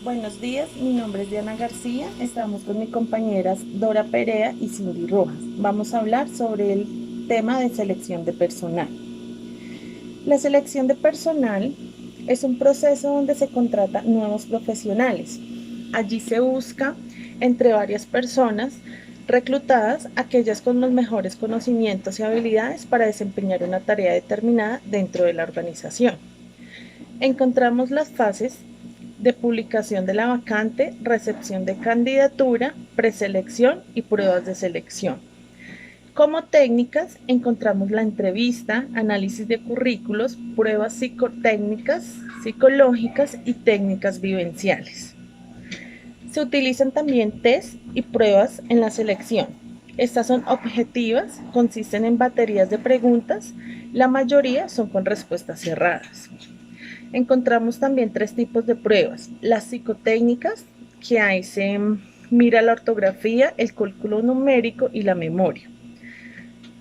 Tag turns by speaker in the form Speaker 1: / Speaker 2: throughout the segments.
Speaker 1: Buenos días, mi nombre es Diana García, estamos con mis compañeras Dora Perea y Cindy Rojas. Vamos a hablar sobre el tema de selección de personal. La selección de personal es un proceso donde se contrata nuevos profesionales. Allí se busca entre varias personas reclutadas aquellas con los mejores conocimientos y habilidades para desempeñar una tarea determinada dentro de la organización. Encontramos las fases de publicación de la vacante, recepción de candidatura, preselección y pruebas de selección. Como técnicas encontramos la entrevista, análisis de currículos, pruebas psicotécnicas, psicológicas y técnicas vivenciales. Se utilizan también test y pruebas en la selección. Estas son objetivas, consisten en baterías de preguntas, la mayoría son con respuestas cerradas. Encontramos también tres tipos de pruebas. Las psicotécnicas, que ahí se mira la ortografía, el cálculo numérico y la memoria.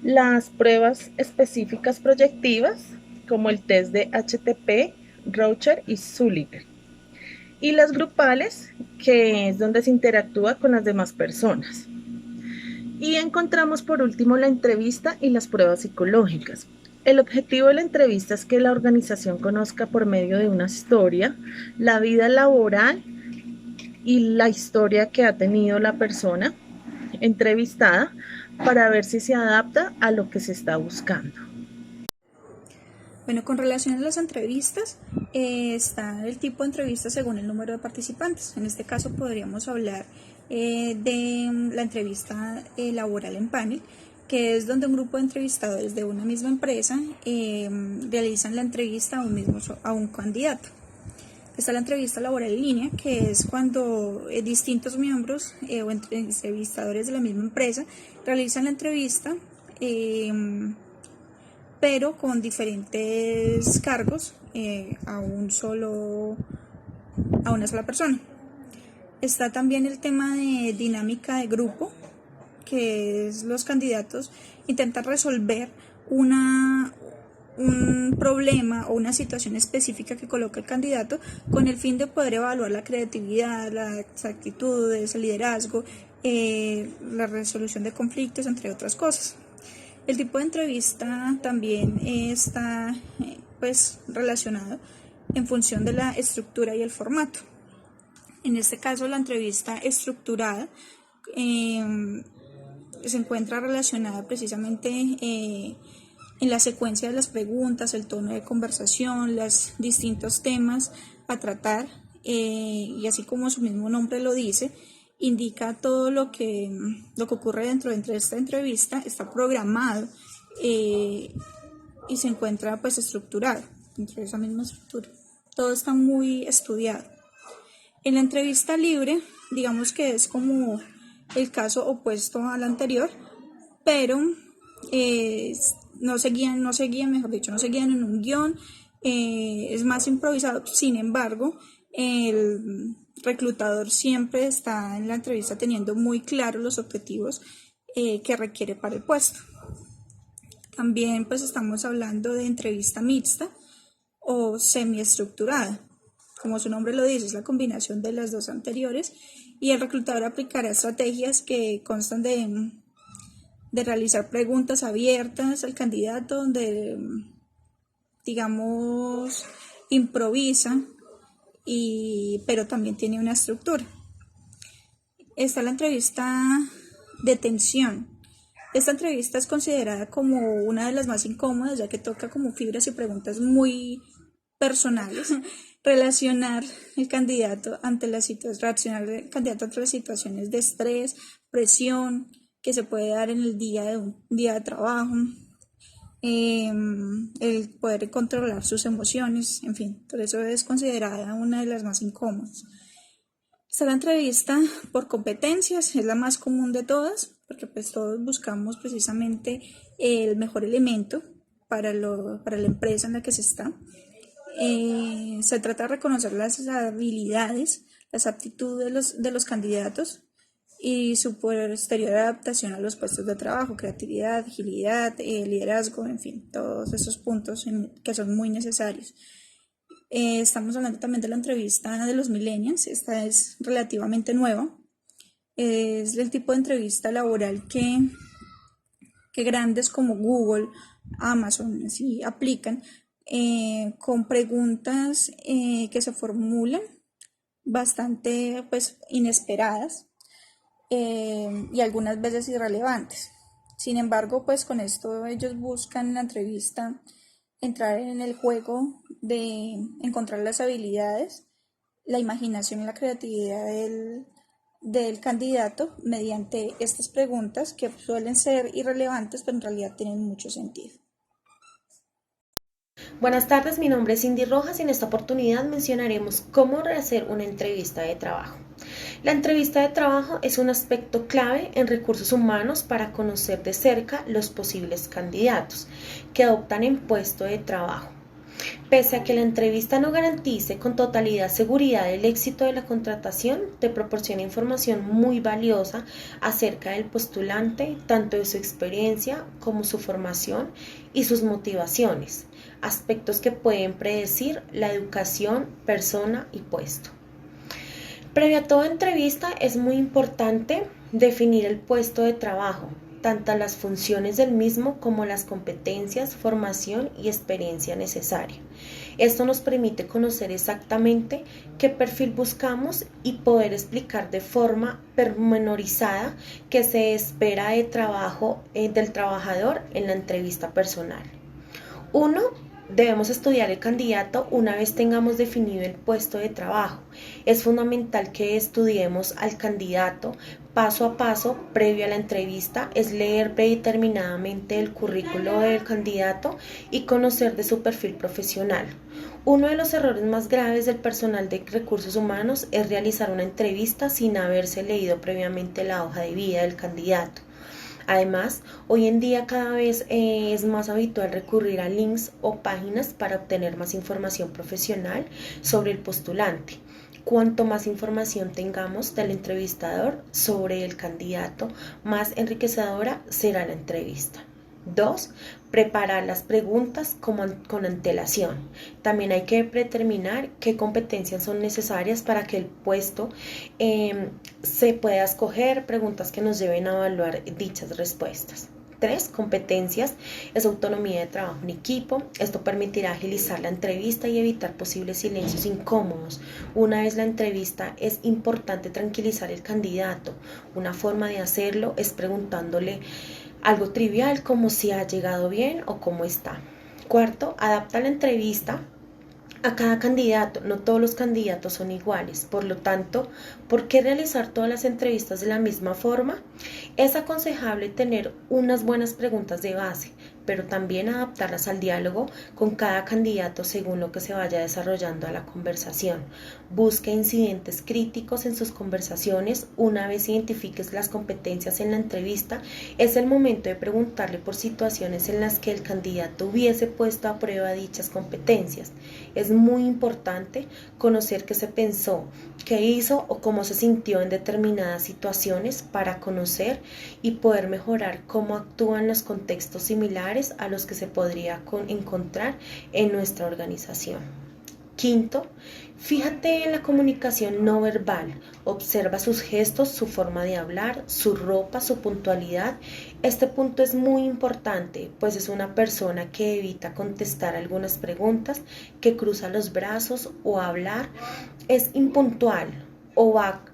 Speaker 1: Las pruebas específicas proyectivas, como el test de HTP, Rorschach y Sullivan. Y las grupales, que es donde se interactúa con las demás personas. Y encontramos por último la entrevista y las pruebas psicológicas. El objetivo de la entrevista es que la organización conozca por medio de una historia la vida laboral y la historia que ha tenido la persona entrevistada para ver si se adapta a lo que se está buscando.
Speaker 2: Bueno, con relación a las entrevistas, está el tipo de entrevista según el número de participantes. En este caso podríamos hablar de la entrevista laboral en panel, que es donde un grupo de entrevistadores de una misma empresa realizan la entrevista a un candidato. Está la entrevista laboral en línea, que es cuando distintos miembros o entrevistadores de la misma empresa realizan la entrevista pero con diferentes cargos a una sola persona. Está también el tema de dinámica de grupo, que es los candidatos intentan resolver un problema o una situación específica que coloca el candidato con el fin de poder evaluar la creatividad, las actitudes, el liderazgo, la resolución de conflictos, entre otras cosas. El tipo de entrevista también está pues relacionado en función de la estructura y el formato. En este caso, la entrevista estructurada se encuentra relacionada precisamente en la secuencia de las preguntas, el tono de conversación, los distintos temas a tratar y así como su mismo nombre lo dice, indica todo lo que ocurre dentro de esta entrevista, está programado y se encuentra pues estructurado dentro de esa misma estructura. Todo está muy estudiado. En la entrevista libre, digamos que es como el caso opuesto al anterior, pero no seguían en un guión, es más improvisado. Sin embargo, el reclutador siempre está en la entrevista teniendo muy claros los objetivos que requiere para el puesto. También pues estamos hablando de entrevista mixta o semiestructurada. Como su nombre lo dice, es la combinación de las dos anteriores y el reclutador aplicará estrategias que constan de realizar preguntas abiertas al candidato donde, digamos, improvisa, pero también tiene una estructura. Está la entrevista de tensión. Esta entrevista es considerada como una de las más incómodas, ya que toca como fibras y preguntas muy personales. Relacionar el candidato ante las situaciones de estrés, presión que se puede dar en el día de un día de trabajo, el poder controlar sus emociones, en fin, por eso es considerada una de las más incómodas. Está la entrevista por competencias, es la más común de todas, porque pues todos buscamos precisamente el mejor elemento para la empresa en la que se está. Se trata de reconocer las habilidades, las aptitudes de los candidatos y su posterior adaptación a los puestos de trabajo, creatividad, agilidad, liderazgo, en fin, todos esos puntos que son muy necesarios. Estamos hablando también de la entrevista de los millennials. Esta es relativamente nueva. Es el tipo de entrevista laboral que grandes como Google, Amazon, así aplican, con preguntas que se formulan bastante pues inesperadas, y algunas veces irrelevantes. Sin embargo, pues con esto ellos buscan en la entrevista entrar en el juego de encontrar las habilidades, la imaginación y la creatividad del candidato mediante estas preguntas que suelen ser irrelevantes, pero en realidad tienen mucho sentido.
Speaker 3: Buenas tardes, mi nombre es Cindy Rojas y en esta oportunidad mencionaremos cómo hacer una entrevista de trabajo. La entrevista de trabajo es un aspecto clave en recursos humanos para conocer de cerca los posibles candidatos que optan en puesto de trabajo. Pese a que la entrevista no garantice con totalidad seguridad el éxito de la contratación, te proporciona información muy valiosa acerca del postulante, tanto de su experiencia como su formación y sus motivaciones, aspectos que pueden predecir la educación, persona y puesto. Previo a toda entrevista es muy importante definir el puesto de trabajo, tanto las funciones del mismo como las competencias, formación y experiencia necesaria. Esto nos permite conocer exactamente qué perfil buscamos y poder explicar de forma pormenorizada qué se espera de del trabajador en la entrevista personal. 1. Debemos estudiar el candidato una vez tengamos definido el puesto de trabajo. Es fundamental que estudiemos al candidato paso a paso previo a la entrevista, es leer predeterminadamente el currículo del candidato y conocer de su perfil profesional. Uno de los errores más graves del personal de recursos humanos es realizar una entrevista sin haberse leído previamente la hoja de vida del candidato. Además, hoy en día cada vez es más habitual recurrir a links o páginas para obtener más información profesional sobre el postulante. Cuanto más información tengamos del entrevistador sobre el candidato, más enriquecedora será la entrevista. 2. Preparar las preguntas con antelación. También hay que determinar qué competencias son necesarias para que el puesto se pueda escoger, preguntas que nos lleven a evaluar dichas respuestas. 3. Competencias es autonomía de trabajo en equipo. Esto permitirá agilizar la entrevista y evitar posibles silencios incómodos. Una vez la entrevista es importante tranquilizar al candidato. Una forma de hacerlo es preguntándole algo trivial como si ha llegado bien o cómo está. 4. Adapta la entrevista a cada candidato. No todos los candidatos son iguales. Por lo tanto, ¿por qué realizar todas las entrevistas de la misma forma? Es aconsejable tener unas buenas preguntas de base, pero también adaptarlas al diálogo con cada candidato según lo que se vaya desarrollando a la conversación. Busque incidentes críticos en sus conversaciones. Una vez identifiques las competencias en la entrevista, es el momento de preguntarle por situaciones en las que el candidato hubiese puesto a prueba dichas competencias. Es muy importante conocer qué se pensó, qué hizo o cómo se sintió en determinadas situaciones para conocer y poder mejorar cómo actúa en los contextos similares a los que se podría encontrar en nuestra organización. 5. Fíjate en la comunicación no verbal. Observa sus gestos, su forma de hablar, su ropa, su puntualidad. Este punto es muy importante, pues es una persona que evita contestar algunas preguntas, que cruza los brazos o hablar, es impuntual o va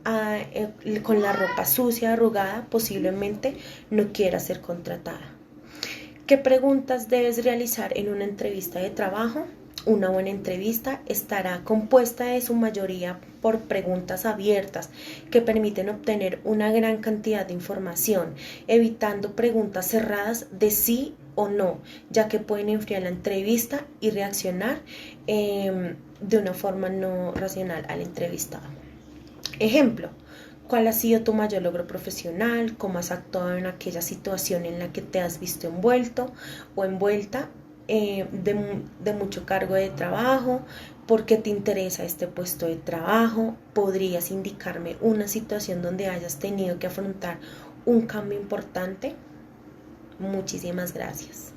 Speaker 3: con la ropa sucia, arrugada, posiblemente no quiera ser contratada. ¿Qué preguntas debes realizar en una entrevista de trabajo? Una buena entrevista estará compuesta de su mayoría por preguntas abiertas que permiten obtener una gran cantidad de información, evitando preguntas cerradas de sí o no, ya que pueden enfriar la entrevista y reaccionar de una forma no racional al entrevistado. Ejemplo: ¿cuál ha sido tu mayor logro profesional? ¿Cómo has actuado en aquella situación en la que te has visto envuelto o envuelta de mucho cargo de trabajo? ¿Por qué te interesa este puesto de trabajo? ¿Podrías indicarme una situación donde hayas tenido que afrontar un cambio importante? Muchísimas gracias.